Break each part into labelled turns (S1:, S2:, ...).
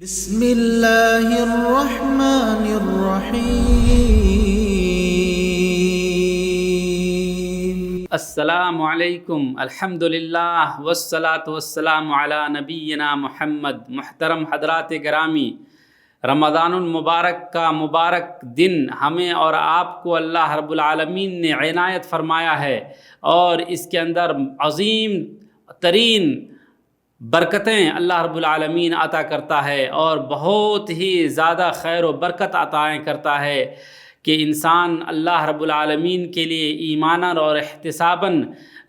S1: بسم اللہ الرحمن الرحیم۔
S2: السلام علیکم، الحمدللہ والصلاة والسلام علی نبینا محمد۔ محترم حضرات گرامی، رمضان المبارک کا مبارک دن ہمیں اور آپ کو اللہ رب العالمین نے عنایت فرمایا ہے، اور اس کے اندر عظیم ترین برکتیں اللہ رب العالمین عطا کرتا ہے، اور بہت ہی زیادہ خیر و برکت عطائیں کرتا ہے کہ انسان اللہ رب العالمین کے لیے ایماناً اور احتساباً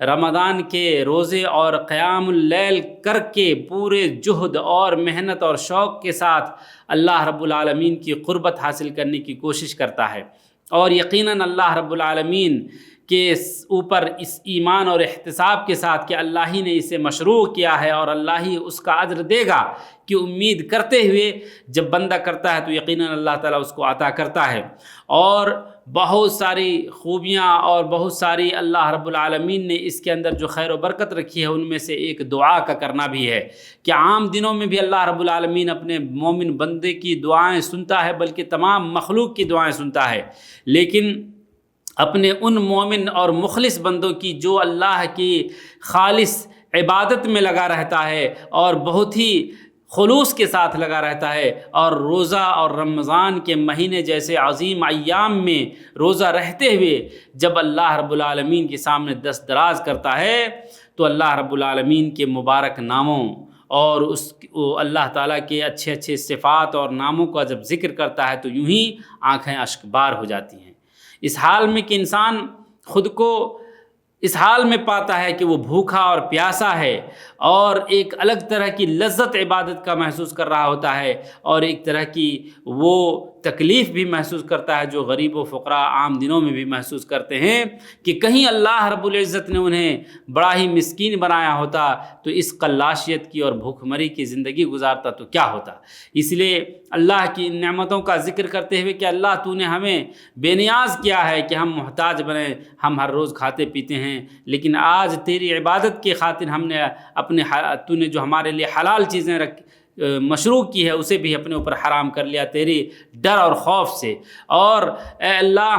S2: رمضان کے روزے اور قیام اللیل کر کے پورے جہد اور محنت اور شوق کے ساتھ اللہ رب العالمین کی قربت حاصل کرنے کی کوشش کرتا ہے، اور یقیناً اللہ رب العالمین کے اوپر اس ایمان اور احتساب کے ساتھ کہ اللہ ہی نے اسے مشروع کیا ہے اور اللہ ہی اس کا اجر دے گا کہ امید کرتے ہوئے جب بندہ کرتا ہے تو یقیناً اللہ تعالیٰ اس کو عطا کرتا ہے۔ اور بہت ساری خوبیاں اور بہت ساری اللہ رب العالمین نے اس کے اندر جو خیر و برکت رکھی ہے، ان میں سے ایک دعا کا کرنا بھی ہے کہ عام دنوں میں بھی اللہ رب العالمین اپنے مومن بندے کی دعائیں سنتا ہے، بلکہ تمام مخلوق کی دعائیں سنتا ہے، لیکن اپنے ان مومن اور مخلص بندوں کی جو اللہ کی خالص عبادت میں لگا رہتا ہے اور بہت ہی خلوص کے ساتھ لگا رہتا ہے، اور روزہ اور رمضان کے مہینے جیسے عظیم ایام میں روزہ رہتے ہوئے جب اللہ رب العالمین کے سامنے دست دراز کرتا ہے تو اللہ رب العالمین کے مبارک ناموں اور اللہ تعالیٰ کے اچھے اچھے صفات اور ناموں کا جب ذکر کرتا ہے تو یوں ہی آنکھیں اشک بار ہو جاتی ہیں، اس حال میں کہ انسان خود کو اس حال میں پاتا ہے کہ وہ بھوکا اور پیاسا ہے، اور ایک الگ طرح کی لذت عبادت کا محسوس کر رہا ہوتا ہے، اور ایک طرح کی وہ تکلیف بھی محسوس کرتا ہے جو غریب و فقراء عام دنوں میں بھی محسوس کرتے ہیں کہ کہیں اللہ رب العزت نے انہیں بڑا ہی مسکین بنایا ہوتا تو اس قلاشیت کی اور بھوک مری کی زندگی گزارتا تو کیا ہوتا۔ اس لیے اللہ کی ان نعمتوں کا ذکر کرتے ہوئے کہ اللہ تو نے ہمیں بے نیاز کیا ہے کہ ہم محتاج بنیں، ہم ہر روز کھاتے پیتے ہیں، لیکن آج تیری عبادت کی خاطر ہم نے تو نے جو ہمارے لیے حلال چیزیں مشروع کی ہے اسے بھی اپنے اوپر حرام کر لیا تیری ڈر اور خوف سے۔ اور اے اللہ،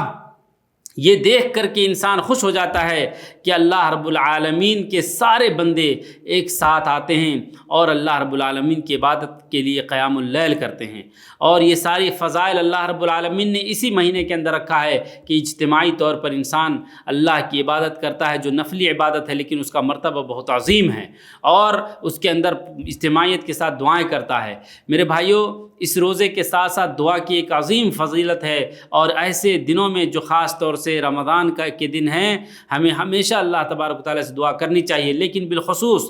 S2: یہ دیکھ کر کے انسان خوش ہو جاتا ہے کہ اللہ رب العالمین کے سارے بندے ایک ساتھ آتے ہیں اور اللہ رب العالمین کی عبادت کے لیے قیام اللیل کرتے ہیں، اور یہ ساری فضائل اللہ رب العالمین نے اسی مہینے کے اندر رکھا ہے کہ اجتماعی طور پر انسان اللہ کی عبادت کرتا ہے جو نفلی عبادت ہے، لیکن اس کا مرتبہ بہت عظیم ہے، اور اس کے اندر اجتماعیت کے ساتھ دعائیں کرتا ہے۔ میرے بھائیوں، اس روزے کے ساتھ ساتھ دعا کی ایک عظیم فضیلت ہے، اور ایسے دنوں میں جو خاص طور سے رمضان کے دن ہیں ہمیں ہمیشہ اللہ تبارک و تعالیٰ سے دعا کرنی چاہیے، لیکن بالخصوص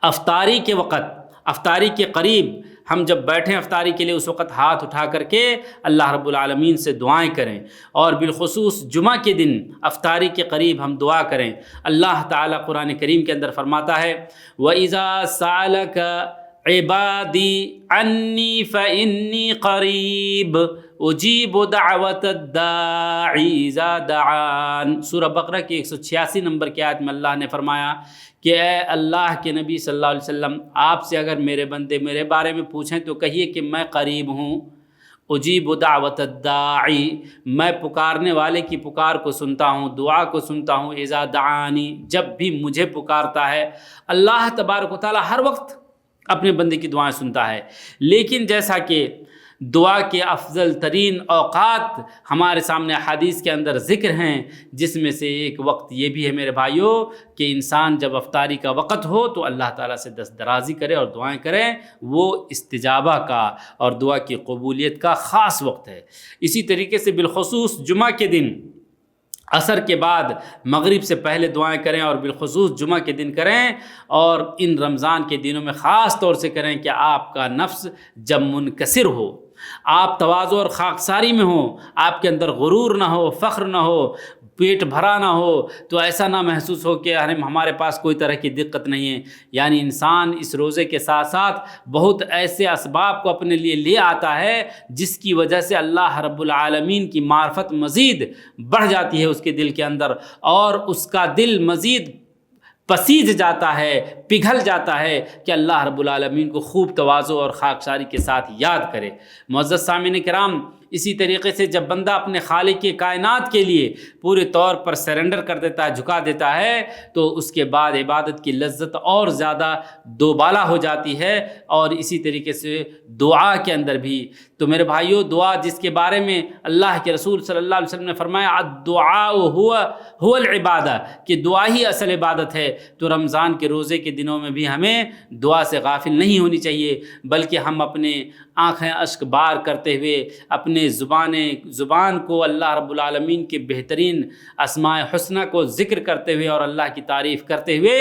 S2: افطاری کے وقت، افطاری کے قریب ہم جب بیٹھیں افطاری کے لیے اس وقت ہاتھ اٹھا کر کے اللہ رب العالمین سے دعائیں کریں، اور بالخصوص جمعہ کے دن افطاری کے قریب ہم دعا کریں۔ اللہ تعالیٰ قرآن کریم کے اندر فرماتا ہے وَإِذَا سَأَلَكَ عِبَادِي عَنِّي فَإِنِّي قَرِيبٌ اجیب دعوت الداعی اذا دعان۔ سورہ بقرہ کی 186 نمبر کی آیت میں اللہ نے فرمایا کہ اے اللہ کے نبی صلی اللہ علیہ وسلم، آپ سے اگر میرے بندے میرے بارے میں پوچھیں تو کہیے کہ میں قریب ہوں، اجیب دعوت الداعی، میں پکارنے والے کی پکار کو سنتا ہوں، دعا کو سنتا ہوں، اذا دعانی، جب بھی مجھے پکارتا ہے۔ اللہ تبارک و تعالیٰ ہر وقت اپنے بندے کی دعائیں سنتا ہے، لیکن جیسا کہ دعا کے افضل ترین اوقات ہمارے سامنے حدیث کے اندر ذکر ہیں، جس میں سے ایک وقت یہ بھی ہے میرے بھائیوں کہ انسان جب افطاری کا وقت ہو تو اللہ تعالیٰ سے دست درازی کرے اور دعائیں کرے، وہ استجابہ کا اور دعا کی قبولیت کا خاص وقت ہے۔ اسی طریقے سے بالخصوص جمعہ کے دن عصر کے بعد مغرب سے پہلے دعائیں کریں، اور بالخصوص جمعہ کے دن کریں، اور ان رمضان کے دنوں میں خاص طور سے کریں کہ آپ کا نفس جب منکسر ہو، آپ تواضع اور خاکساری میں ہوں، آپ کے اندر غرور نہ ہو، فخر نہ ہو، پیٹ بھرا نہ ہو، تو ایسا نہ محسوس ہو کہ ہمارے پاس کوئی طرح کی دقت نہیں ہے۔ یعنی انسان اس روزے کے ساتھ ساتھ بہت ایسے اسباب کو اپنے لیے لے آتا ہے جس کی وجہ سے اللہ رب العالمین کی معرفت مزید بڑھ جاتی ہے اس کے دل کے اندر، اور اس کا دل مزید پسیج جاتا ہے، پگھل جاتا ہے کہ اللہ رب العالمین کو خوب تواضع اور خاکساری کے ساتھ یاد کرے۔ معزز سامعین کرام، اسی طریقے سے جب بندہ اپنے خالق کائنات کے لیے پورے طور پر سرنڈر کر دیتا ہے، جھکا دیتا ہے، تو اس کے بعد عبادت کی لذت اور زیادہ دوبالا ہو جاتی ہے، اور اسی طریقے سے دعا کے اندر بھی۔ تو میرے بھائیو، دعا جس کے بارے میں اللہ کے رسول صلی اللہ علیہ وسلم نے فرمایا الدعاء هو العبادہ، کہ دعا ہی اصل عبادت ہے، تو رمضان کے روزے کے دنوں میں بھی ہمیں دعا سے غافل نہیں ہونی چاہیے، بلکہ ہم اپنے آنکھیں اشک بار کرتے ہوئے اپنے زبان کو اللہ رب العالمین کے بہترین اسماء حسنہ کو ذکر کرتے ہوئے اور اللہ کی تعریف کرتے ہوئے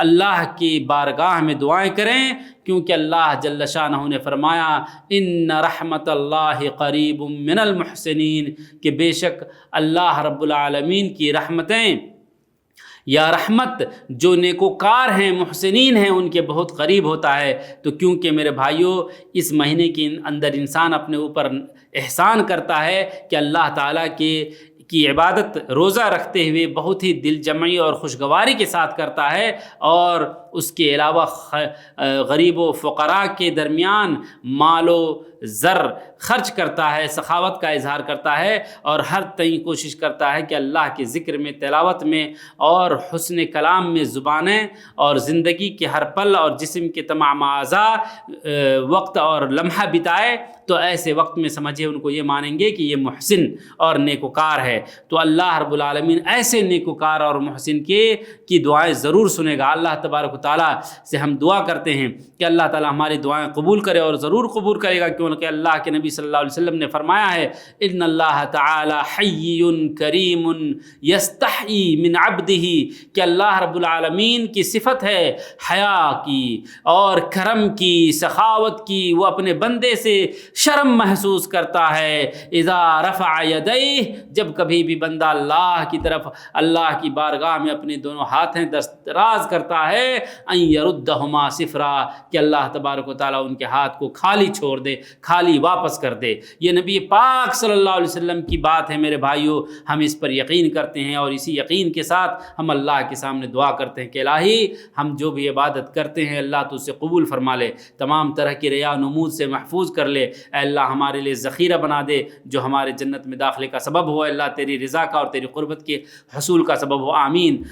S2: اللہ کی بارگاہ میں دعائیں کریں، کیونکہ اللہ جل شانہ نے فرمایا ان رحمت اللہ قریب من المحسنین، کہ بے شک اللہ رب العالمین کی رحمتیں یا رحمت جو نیکوکار ہیں، محسنین ہیں، ان کے بہت قریب ہوتا ہے۔ تو کیونکہ میرے بھائیوں، اس مہینے کے اندر انسان اپنے اوپر احسان کرتا ہے کہ اللہ تعالیٰ کی عبادت روزہ رکھتے ہوئے بہت ہی دل جمعی اور خوشگواری کے ساتھ کرتا ہے، اور اس کے علاوہ غریب و فقراء کے درمیان مال و زر خرچ کرتا ہے، سخاوت کا اظہار کرتا ہے، اور ہر طرح کوشش کرتا ہے کہ اللہ کے ذکر میں، تلاوت میں اور حسن کلام میں زبانیں اور زندگی کے ہر پل اور جسم کے تمام اعضاء وقت اور لمحہ بتائے، تو ایسے وقت میں سمجھے ان کو یہ مانیں گے کہ یہ محسن اور نیکوکار ہے۔ تو اللہ رب العالمین ایسے نیکوکار اور محسن کی دعائیں ضرور سنے گا۔ اللہ تبارک و تعالیٰ سے ہم دعا کرتے ہیں کہ اللہ تعالیٰ ہماری دعائیں قبول کرے، اور ضرور قبول کرے گا، کیونکہ اللہ کے نبی صلی اللہ علیہ وسلم نے فرمایا ہے ان اللہ تعالی حی کریم یستحیی من عبدہ، کہ اللہ رب العالمین کی صفت ہے حیا کی اور کرم کی، سخاوت کی، وہ اپنے بندے سے شرم محسوس کرتا ہے۔ اذا رفع یدیہ، جب کبھی بھی بندہ اللہ کی طرف، اللہ کی بارگاہ میں اپنے دونوں ہاتھیں دراز کرتا ہے، ان یردہما صفرا، کہ اللہ تبارک و تعالیٰ ان کے ہاتھ کو خالی چھوڑ دے، خالی واپس کر دے۔ یہ نبی پاک صلی اللہ علیہ وسلم کی بات ہے میرے بھائیو، ہم اس پر یقین کرتے ہیں، اور اسی یقین کے ساتھ ہم اللہ کے سامنے دعا کرتے ہیں کہ الہی ہم جو بھی عبادت کرتے ہیں اللہ تو اسے قبول فرما لے، تمام طرح کی ریا نمود سے محفوظ کر لے، اے اللہ ہمارے لیے ذخیرہ بنا دے جو ہمارے جنت میں داخلے کا سبب ہو، اللہ تیری رضا کا اور تیری قربت کے حصول کا سبب ہو، آمین۔